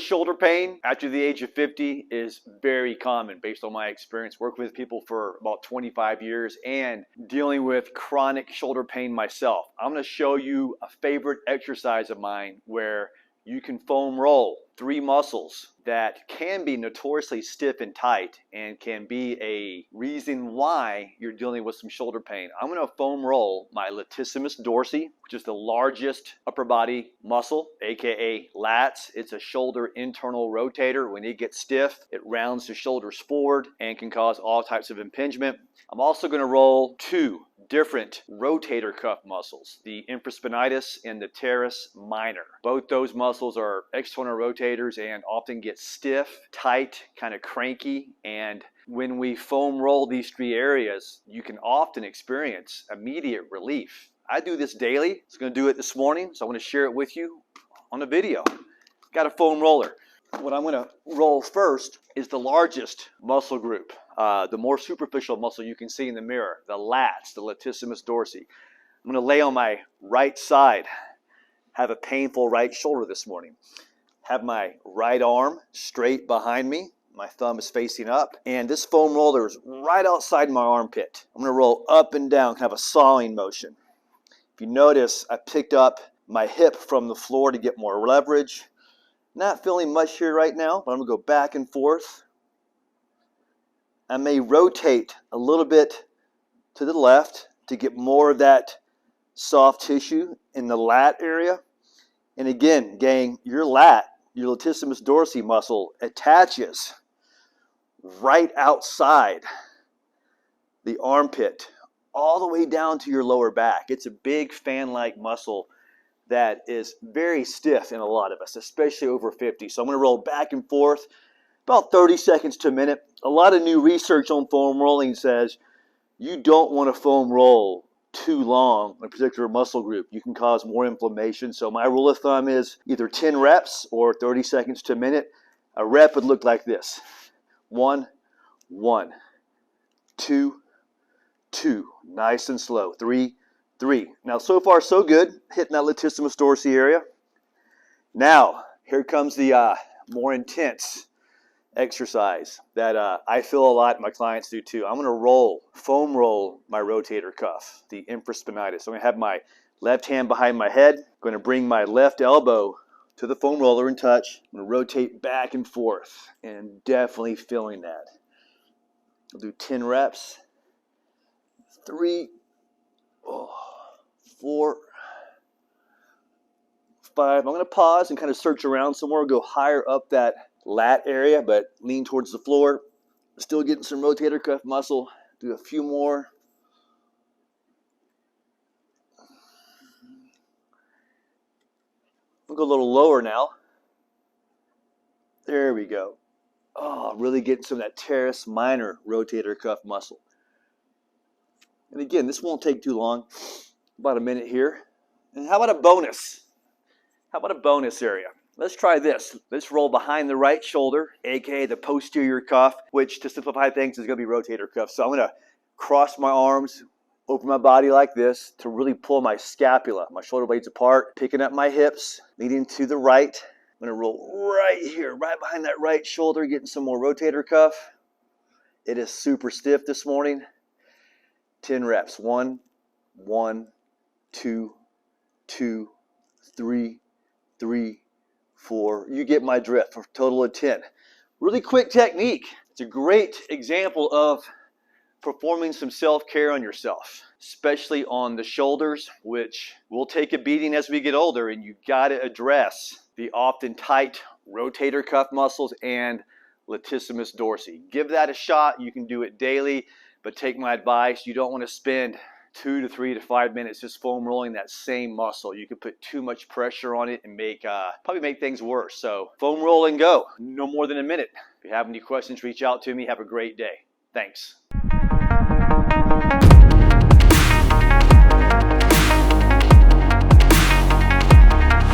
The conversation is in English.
shoulder pain after the age of 50 is very common based on my experience working with people for about 25 years and dealing with chronic shoulder pain myself. I'm going to show you a favorite exercise of mine where you can foam roll 3 muscles that can be notoriously stiff and tight and can be a reason why you're dealing with some shoulder pain. I'm going to foam roll my latissimus dorsi, which is the largest upper body muscle, aka lats. It's a shoulder internal rotator. When it gets stiff, it rounds the shoulders forward and can cause all types of impingement. I'm also going to roll 2 different rotator cuff muscles, the infraspinatus and the teres minor. Both those muscles are external rotators and often get stiff, tight, kind of cranky, and when we foam roll these 3 areas, you can often experience immediate relief. I do this daily. I was going to do it this morning, so I want to share it with you on the video. Got a foam roller. What I'm going to roll first is the largest muscle group, the more superficial muscle you can see in the mirror, the lats, the latissimus dorsi. I'm going to lay on my right side, have a painful right shoulder this morning, have my right arm straight behind me, my thumb is facing up, and this foam roller is right outside my armpit. I'm going to roll up and down, kind of a sawing motion. If you notice, I picked up my hip from the floor to get more leverage. Not feeling much here right now, but I'm going to go back and forth. I may rotate a little bit to the left to get more of that soft tissue in the lat area. And again, gang, your lat, your latissimus dorsi muscle attaches right outside the armpit, all the way down to your lower back. It's a big fan-like muscle that is very stiff in a lot of us, especially over 50. So I'm going to roll back and forth about 30 seconds to a minute. A lot of new research on foam rolling says you don't want to foam roll too long in a particular muscle group. You can cause more inflammation. So my rule of thumb is either 10 reps or 30 seconds to a minute. A rep would look like this. 1, 1, 2, 2. Nice and slow. 3, 3. Now, so far, so good. Hitting that latissimus dorsi area. Now, here comes the more intense exercise that I feel a lot, my clients do too. I'm going to foam roll my rotator cuff, the infraspinatus. So I'm going to have my left hand behind my head. I'm going to bring my left elbow to the foam roller and touch. I'm going to rotate back and forth and definitely feeling that. I'll do 10 reps. 3, 4, 5. I'm going to pause and kind of search around somewhere, go higher up that lat area, but lean towards the floor. Still getting some rotator cuff muscle. Do a few more. We'll go a little lower now. There we go. Oh, really getting some of that teres minor rotator cuff muscle. And again, this won't take too long. About a minute here. And how about a bonus? How about a bonus area? Let's try this. Let's roll behind the right shoulder, aka the posterior cuff, which to simplify things is going to be rotator cuff. So I'm going to cross my arms, open my body like this to really pull my scapula, my shoulder blades apart, picking up my hips, leaning to the right. I'm going to roll right here, right behind that right shoulder, getting some more rotator cuff. It is super stiff this morning. 10 reps. 1, 1, 2, 2, 3, 3, 4. You get my drift. For a total of 10. Really quick technique. It's a great example of performing some self-care on yourself, especially on the shoulders, which will take a beating as we get older, and you've got to address the often tight rotator cuff muscles and latissimus dorsi. Give that a shot. You can do it daily, but take my advice. You don't want to spend 2 to 3 to 5 minutes just foam rolling that same muscle. You could put too much pressure on it and probably make things worse. So foam roll and go. No more than a minute. If you have any questions, reach out to me. Have a great day. Thanks.